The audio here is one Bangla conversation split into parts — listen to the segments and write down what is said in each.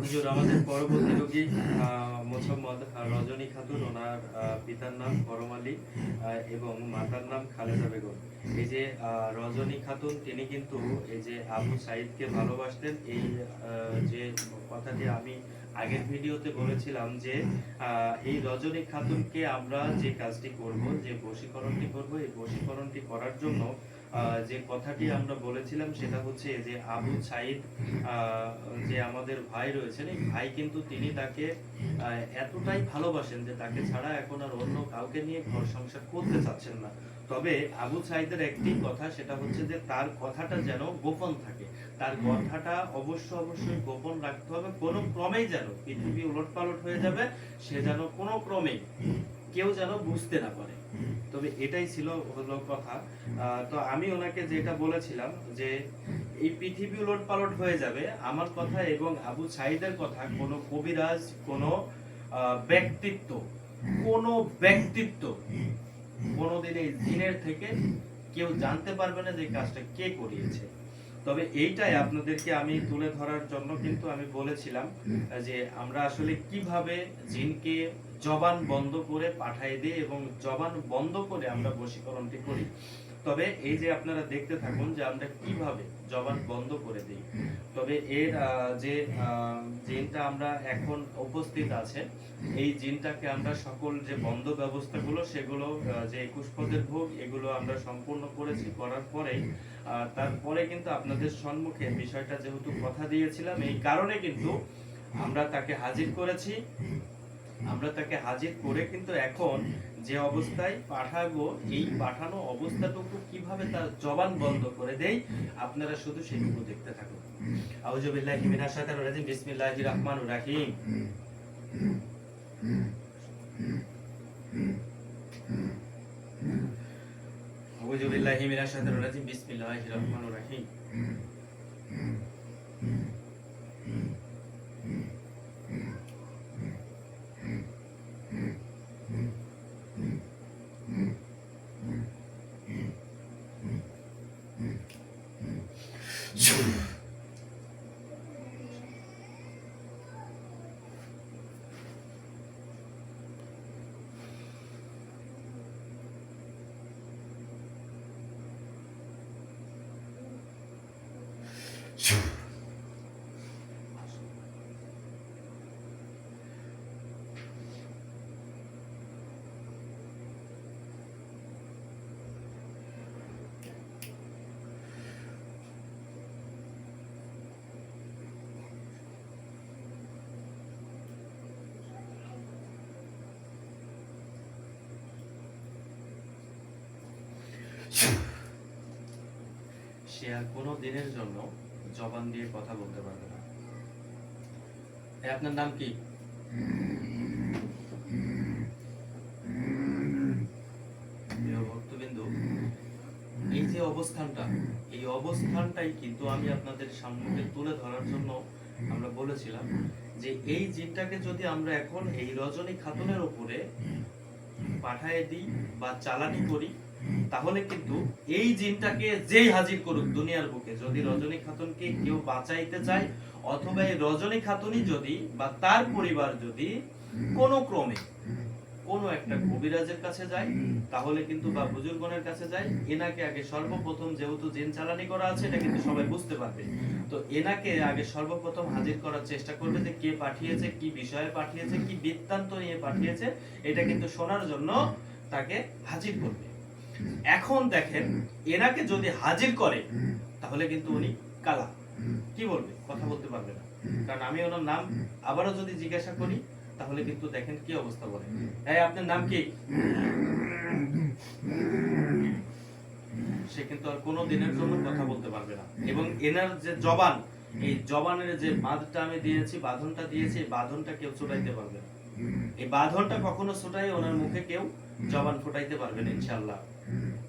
হুজুর আমাদের পরবর্তী রোগী মোসাম্মদ রজনী খাতুন, ওনার পিতার নাম করম আলী এবং মাতার নাম খালেদা বেগম। এই যে রজনী খাতুন, তিনি কিন্তু এই যে আবু সাইদকে ভালোবাসতেন। এই যে কথাটি আমি আগের ভিডিওতে বলেছিলাম যে এই রজনী খাতুনকে আমরা যে কাজটি করব, যে বশীকরণটি করব, এই বশীকরণটি করার জন্য যে কথাটি আমরা বলেছিলাম সেটা হচ্ছে যে আবু সাইদ যে আমাদের ভাই রয়েছেন, এই ভাই কিন্তু তিনি তাকে এতটাই ভালোবাসেন যে তাকে ছাড়া এখন আর অন্য কাউকে নিয়ে ঘর সংসার করতে চাচ্ছেন না। তবে আবু সাইদের একটি কথা, সেটা হচ্ছে যে তার কথাটা যেন গোপন থাকে। তার কথাটা অবশ্যই গোপন রাখতে হবে। কোনো ক্রমেই যেন পৃথিবী উলটপালট হয়ে যাবে, সে যেন কোনো ক্রমেই কেউ যেন বুঝতে না পারে। তবে এটাই ছিল হলো কথা। তো আমি ওনাকে যেটা বলেছিলাম যে এই পৃথিবী উলটপালট হয়ে যাবে, আমার কথা এবং আবু সাইদের কথা কোনো কবিরাজ, কোনো ব্যক্তিত্ব, কোনো ব্যক্তিত্ব কোনোদিন এই জিনের থেকে কেউ জানতে পারবে না যে কাজটা কে করিয়েছে। তবে এইটাই আপনাদেরকে আমি তুলে ধরার জন্য কিন্তু আমি বলেছিলাম যে আমরা আসলে কিভাবে জিনকে জবান বন্ধ করে পাঠাই দিই এবং জবান বন্ধ করে আমরা বশীকরণটি করি। তবে এই যে আপনারা দেখতে থাকুন যে আমরা কিভাবে জবান বন্ধ করে দিই। তবে এর যে জিনটা আমরা এখন উপস্থিত আছে, এই জিনটাকে আমরা সকল যে বন্ধ ব্যবস্থাগুলো সেগুলো যে 21 পদের ভোগ এগুলো আমরা সম্পূর্ণ করেছি। করার পরে তারপরে কিন্তু আপনাদের সম্মুখে বিষয়টা যেহেতু কথা দিয়েছিলাম, এই কারণে কিন্তু আমরা তাকে হাজির করেছি। আমরা তাকে হাজির করে কিন্তু এখন যে অবস্থায় পাঠাবো, এই পাঠানো অবস্থাটুকু কিভাবে তার জবান বন্ধ করে দেই, আপনারা শুধু সেটুকু দেখতে থাকুন। আউযু বিল্লাহি মিনাশ শাইতানির রাজিম, বিসমিল্লাহির রহমানির রহিম। আউযু বিল্লাহি মিনাশ শাইতানির রাজিম, বিসমিল্লাহির রহমানির রহিম। সে আর কোনো দিনের জন্য জবান দিয়ে কথা বলতে পারবে না। আপনার নাম কি? ভক্তবিন্দু, এই যে অবস্থানটা, এই অবস্থানটাই কিন্তু আমি আপনাদের সামনে তুলে ধরার জন্য আমরা বলেছিলাম যে এই জিনটাকে যদি আমরা এখন এই রজনী খাতুনের উপরে পাঠায় দিই বা চালানি করি, তাহলে কিন্তু এই জিনটাকে যেই হাজির করুক দুনিয়ার বুকে, যদি রজনী খাতুনকে কেউ বাঁচাইতে চায় অথবা এই রজনী খাতুনই যদি বা তার পরিবার যদি কোনো ক্রমে কোনো একটা কবিরাজের কাছে যায়, তাহলে কিন্তু বা বুজুর্গনের কাছে যায়, এনাকে আগে সর্বপ্রথম, যেহেতু জিন চালানি করা আছে এটা কিন্তু সবাই বুঝতে পারবে, তো এনাকে আগে সর্বপ্রথম হাজির করার চেষ্টা করবে যে কে পাঠিয়েছে, কি বিষয়ে পাঠিয়েছে, কি বৃত্তান্ত নিয়ে পাঠিয়েছে, এটা কিন্তু শোনার জন্য তাকে হাজির করবে। এখন দেখেন, এনাকে যদি হাজির করে তাহলে কিন্তু উনি কালা, কি বলবে, কথা বলতে পারবে না। কারণ আমি ওনার নাম আবারও যদি জিজ্ঞাসা করি তাহলে কিন্তু দেখেন কি অবস্থা বলে। এই আপনার নাম কি? সে কিন্তু আর কোনো দিনের জন্য কথা বলতে পারবে না। এবং এনার যে জবান, এই জবানের যে বাঁধটা আমি দিয়েছি, বাঁধনটা দিয়েছি, এই বাঁধনটা কেউ ছুটাইতে পারবে না। এই বাঁধনটা কখনো ছুটাই ওনার মুখে কেউ জবান ফুটাইতে পারবে না ইনশাআল্লাহ।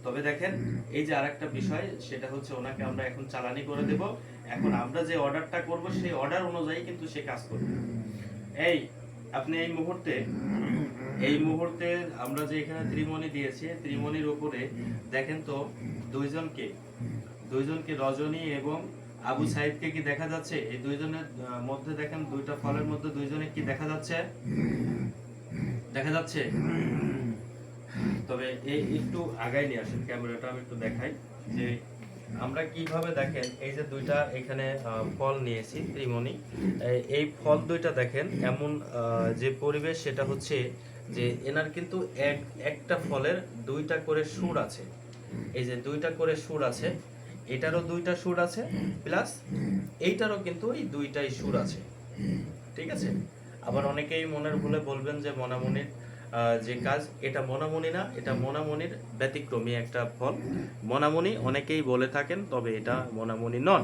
তবে দেখেন, এই যে আরেকটা বিষয়, সেটা হচ্ছে ওনাকে আমরা এখন চালানি করে দেব। এখন আমরা যে অর্ডারটা করব সেই অর্ডার অনুযায়ী কিন্তু সে কাজ করবে। এই আপনি এই মুহূর্তে আমরা যে এখানে ত্রিমণি দিয়েছি, ত্রিমণির উপরে দেখেন তো দুইজনকে রজনী এবং আবু সাইদকে কি দেখা যাচ্ছে? এই দুইজনের মধ্যে দেখেন, দুইটা ফলের মধ্যে দুইজনে কি দেখা যাচ্ছে? দেখা যাচ্ছে? তবে এই একটু আগাই নিয়ে আসেন ক্যামেরাটা, আমি একটু দেখাই যে আমরা কিভাবে দেখেন এই যে দুইটা এখানে ফল নিয়েছি ত্রিমণি, এই ফল দুইটা দেখেন এমন যে পরিবেশ, সেটা হচ্ছে যে এনার কিন্তু একটা ফলের দুইটা করে সুর আছে। এই যে দুইটা করে সুর আছে, এটারও দুইটা সুর আছে, প্লাস এইটারও কিন্তু এই দুইটাই সুর আছে। ঠিক আছে। আবার অনেকেই মনের ভুলে বলবেন যে মনামনির যে কাজ, এটা মনামনি না, এটা মনামনির ব্যতিক্রমী একটা ফল। মনামনি অনেকেই বলে থাকেন, তবে এটা মনামনি নন।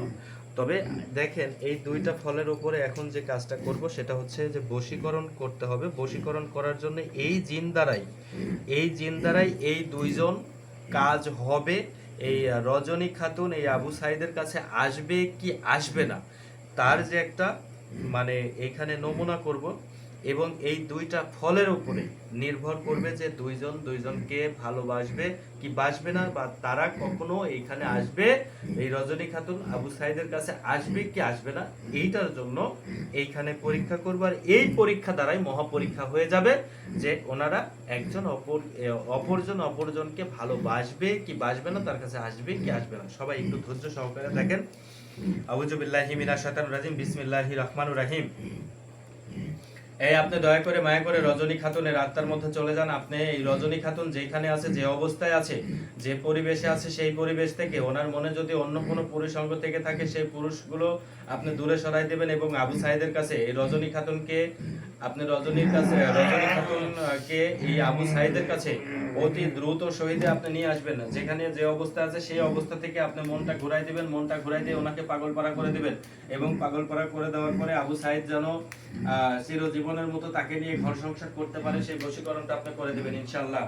তবে দেখেন এই দুইটা ফলের উপরে এখন যে কাজটা করব সেটা হচ্ছে যে বশীকরণ করতে হবে। বশীকরণ করার জন্য এই জিন দ্বারাই এই দুইজন কাজ হবে। এই রজনী খাতুন এই আবু সাইদের কাছে আসবে কি আসবে না, তার যে একটা মানে এইখানে নমুনা করব, এবং এই দুইটা ফলের উপরে নির্ভর করবে যে দুইজন দুইজনকে ভালোবাসবে কি বাসবে না, বা তারা কখনো এইখানে আসবে, এই রজনী খাতুন আবু সাইদের কাছে আসবে কি আসবে না, এইটার জন্য এইখানে পরীক্ষা করব। আর এই পরীক্ষা দ্বারাই মহাপরীক্ষা হয়ে যাবে যে ওনারা একজন অপরজনকে ভালোবাসবে কি বাসবে না, তার কাছে আসবে কি আসবে না। সবাই একটু ধৈর্য সহকারে দেখেন। আউযু বিল্লাহি মিনাশ শাইতানির রাজিম, বিসমিল্লাহির রহমানির রহিম। এই আপনি দয়া করে মায়া করে রজনী খাতুনের আত্মার মধ্যে চলে যান। আপনি এই রজনী খাতুন যেখানে আছে, যে অবস্থায় আছে, যে পরিবেশে আছে, সেই পরিবেশ থেকে ওনার মনে যদি অন্য কোনো পুরুষাঙ্গ থেকে থাকে, সেই পুরুষগুলো আপনি দূরে সরাই দেবেন, এবং আবু সাইদের কাছে এই রজনী খাতুনকে আপনি রজনী খাতুনকে এই আবু সাইদের কাছে অতি দ্রুত সহিতে আপনি নিয়ে আসবেন। যেখানে যে অবস্থা আছে সেই অবস্থা থেকে আপনি মনটা ঘুরাই দিবেন, মনটা ঘুরাই দিয়ে ওনাকে পাগলপাড়া করে দিবেন, এবং পাগলপাড়া করে দেওয়ার পরে আবু সাইদ যেন চিরজীবনের মতো তাকে নিয়ে ঘর সংসার করতে পারে, সেই বশীকরণটা আপনি করে দিবেন ইনশাআল্লাহ।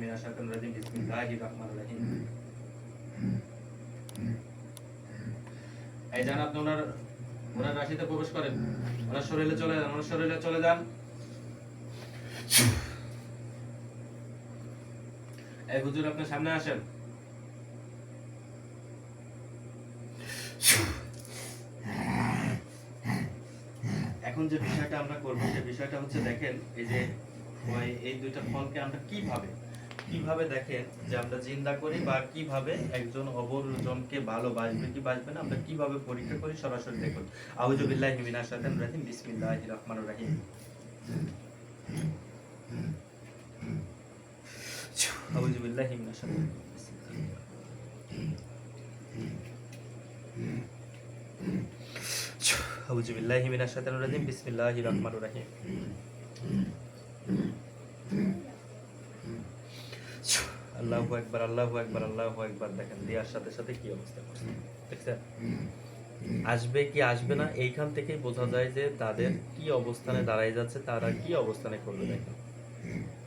মিনাশ শাইতানির রাজিম, বিসমিল্লাহির রহমানির রহিম। এই যান আপনি ওনার রাশিতে প্রবেশ করেন, ওনার শরীরে চলে যান। এই হুজুর আপনি সামনে আসেন। এখন যে বিষয়টা আমরা করব, সেই বিষয়টা হচ্ছে দেখেন এই যে এই দুইটা ফলকে আমরা কিভাবে দেখেন যে আমরা জিন্দা করি, বা কিভাবে একজন অপরজনকে ভালোবাসবে কি বাসবে না, আমরা কিভাবে পরীক্ষা করি সরাসরি দেখুন। আউযু বিল্লাহি মিনাশ শাইতানির রাজিম, বিসমিল্লাহির রহমানির রহিম। আউযু বিল্লাহি মিনাশ শাইতানির আউযু বিল্লাহি মিনাশ শাইতানির রাজিম, বিসমিল্লাহির রহমানির রহিম। আল্লাহু আকবার, আল্লাহু আকবার, আল্লাহু আকবার। দেখেন দেওয়ার সাথে সাথে কি অবস্থা করছে, দেখছেন? আসবে কি আসবে না, এইখান থেকেই বোঝা যায় যে তাদের কি অবস্থানে দাঁড়ায় যাচ্ছে, তারা কি অবস্থানে করবে। দেখেন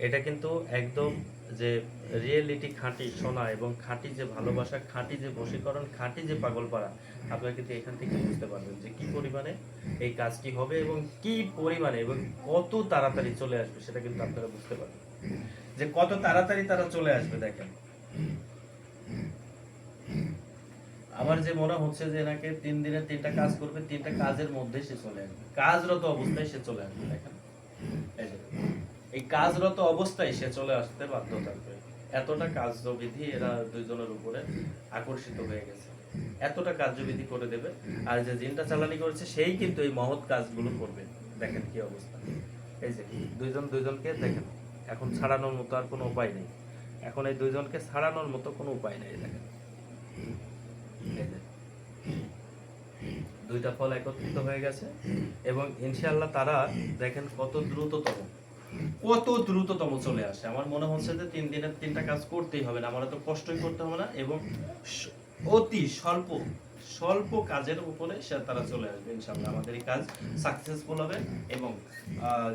এটা কিন্তু একদম যে রিয়েলিটি, খাঁটি সোনা এবং খাঁটি যে ভালোবাসা, খাঁটি যে বশীকরণ, খাঁটি যে পাগলপাড়া, আপনারা কিন্তু এখান থেকে বুঝতে পারবেন যে কি পরিমাণে এই কাজটি হবে, এবং কি পরিমাণে এবং কত তাড়াতাড়ি চলে আসবে, সেটা কিন্তু আপনারা বুঝতে পারবেন যে কত তাড়াতাড়ি তারা চলে আসবে। দেখেন আমার যে মনে হচ্ছে যে এনাকে 3 দিনে 3টা কাজ করবে, 3টা কাজের মধ্যে সে চলে আসবে, কাজরত অবস্থায় সে চলে আসবে। দেখেন এই কাজরত অবস্থায় সে চলে আসতে বাধ্য থাকবে। এতটা কার্যবিধি এরা দুইজনের উপরে আকর্ষিত হয়ে গেছে, এতটা কার্যবিধি করে দেবে। আর যে জিনটা চালানি করেছে সেই কিন্তু এই মহৎ কাজগুলো করবে। দেখেন কি অবস্থা। এই যে দুইজনকে দেখেন, এখন ছাড়ানোর মতো আর কোনো উপায় নেই। এখন এই দুইজনকে ছাড়ানোর মতো কোনো উপায় নেই। দেখেন দুইটা ফল একত্রিত হয়ে গেছে, এবং ইনশাআল্লাহ তারা দেখেন কত দ্রুততম চলে আসে। আমার মনে হচ্ছে যে 3 দিনের 3টা কাজ করতেই হবে না, আমার তো কষ্টই করতে হবে না, এবং অতি স্বল্প কাজের উপরে তারা চলে আসবে ইনশাআল্লাহ। আমাদের এই কাজ সাকসেসফুল হবে, এবং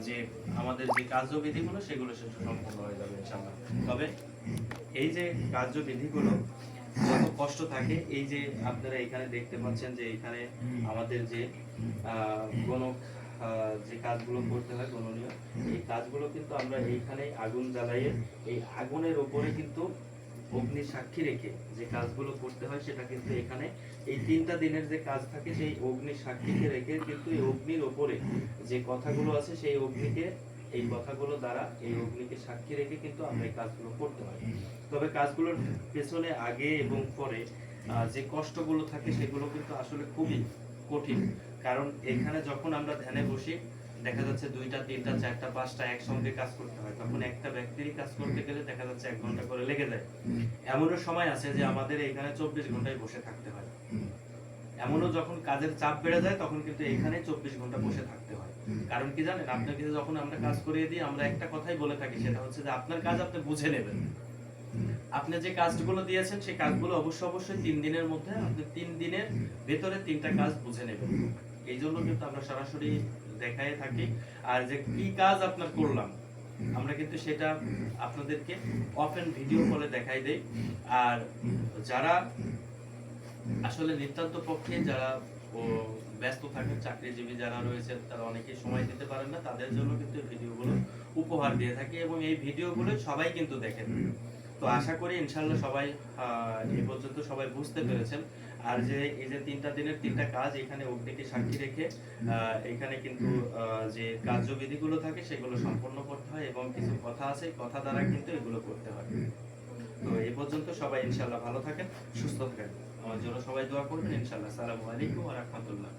যে আমাদের যে কার্যবিধিগুলো সেগুলো সম্পূর্ণ হয়ে যাবে ইনশাআল্লাহ। তবে এই যে কার্যবিধিগুলো যত কষ্ট থাকে, এই যে আপনারা এখানে দেখতে পাচ্ছেন যে এখানে আমাদের যে গণক যে কাজগুলো করতে হয় গণনীয়, এই কাজগুলো কিন্তু আমরা এইখানে আগুন জ্বালাইয়ে এই আগুনের উপরে কিন্তু অগ্নির সাক্ষী রেখে যে কাজগুলো করতে হয় সেটা কিন্তু এখানে এই 3টা দিনের যে কাজ থাকে সেই অগ্নির সাক্ষীকে রেখে কিন্তু এই অগ্নির ওপরে যে কথাগুলো আছে সেই অগ্নিকে এই কথাগুলো দ্বারা এই অগ্নিকে সাক্ষী রেখে কিন্তু আমরা এই কাজগুলো করতে হয়। তবে কাজগুলোর পেছনে আগে এবং পরে যে কষ্টগুলো থাকে সেগুলো কিন্তু আসলে খুবই কঠিন। কারণ এখানে যখন আমরা ধ্যানে বসি দেখা যাচ্ছে 2টা 3টা 4টা 5টা একসঙ্গে কাজ করতে হয়, তখন একটা ব্যক্তিরই কাজ করতে গেলে দেখা যাচ্ছে 1 ঘন্টা করে লেগে যায়। এমনও সময় আছে যে আমাদের এখানে 24 ঘন্টায় বসে থাকতে হয়। এমনও যখন কাজের চাপ বেড়ে যায় তখন কিন্তু এখানে 24 ঘন্টা বসে থাকতে হয়। কারণ কি জানেন, আপনাকে যখন আমরা কাজ করিয়ে দিই আমরা একটা কথাই বলে থাকি, সেটা হচ্ছে যে আপনার কাজ আপনি বুঝে নেবেন। আপনি যে কাজগুলো দিয়েছেন সেই কাজগুলো অবশ্যই 3 দিনের মধ্যে আপনি 3 দিনের ভেতরে 3টা কাজ বুঝে নেবেন। এই জন্য কিন্তু আমরা সরাসরি দেখাই থাকি। আর যে কি কাজ আপনার করলাম আমরা কিন্তু সেটা আপনাদেরকে ওপেন ভিডিও কলে দেখাই দেই। আর যারা আসলে নিতান্ত পক্ষে যারা ও ব্যস্ত থাকেন, চাকরিজীবী যারা রয়েছেন তারা অনেকেই সময় দিতে পারেন না, তাদের জন্য কিন্তু এই ভিডিওগুলো উপহার দিয়ে থাকি এবং এই ভিডিওগুলো সবাই কিন্তু দেখেন। তো আশা করি ইনশাআল্লাহ সবাই এই পর্যন্ত সবাই বুঝতে পেরেছেন। আর যে এই যে 3টা দিনের 3টা কাজ এখানে অগ্নিকে সাক্ষী রেখে এখানে কিন্তু যে কার্যবিধিগুলো থাকে সেগুলো সম্পন্ন করতে হয় এবং কিছু কথা আছে, কথা দ্বারা কিন্তু এগুলো করতে হয়। তো এই পর্যন্ত সবাই ইনশাআল্লাহ ভালো থাকেন, সুস্থ থাকেন। আমার জন্য সবাই দোয়া করবেন ইনশাআল্লাহ। আসসালামু আলাইকুম ওয়া রাহমাতুল্লাহ।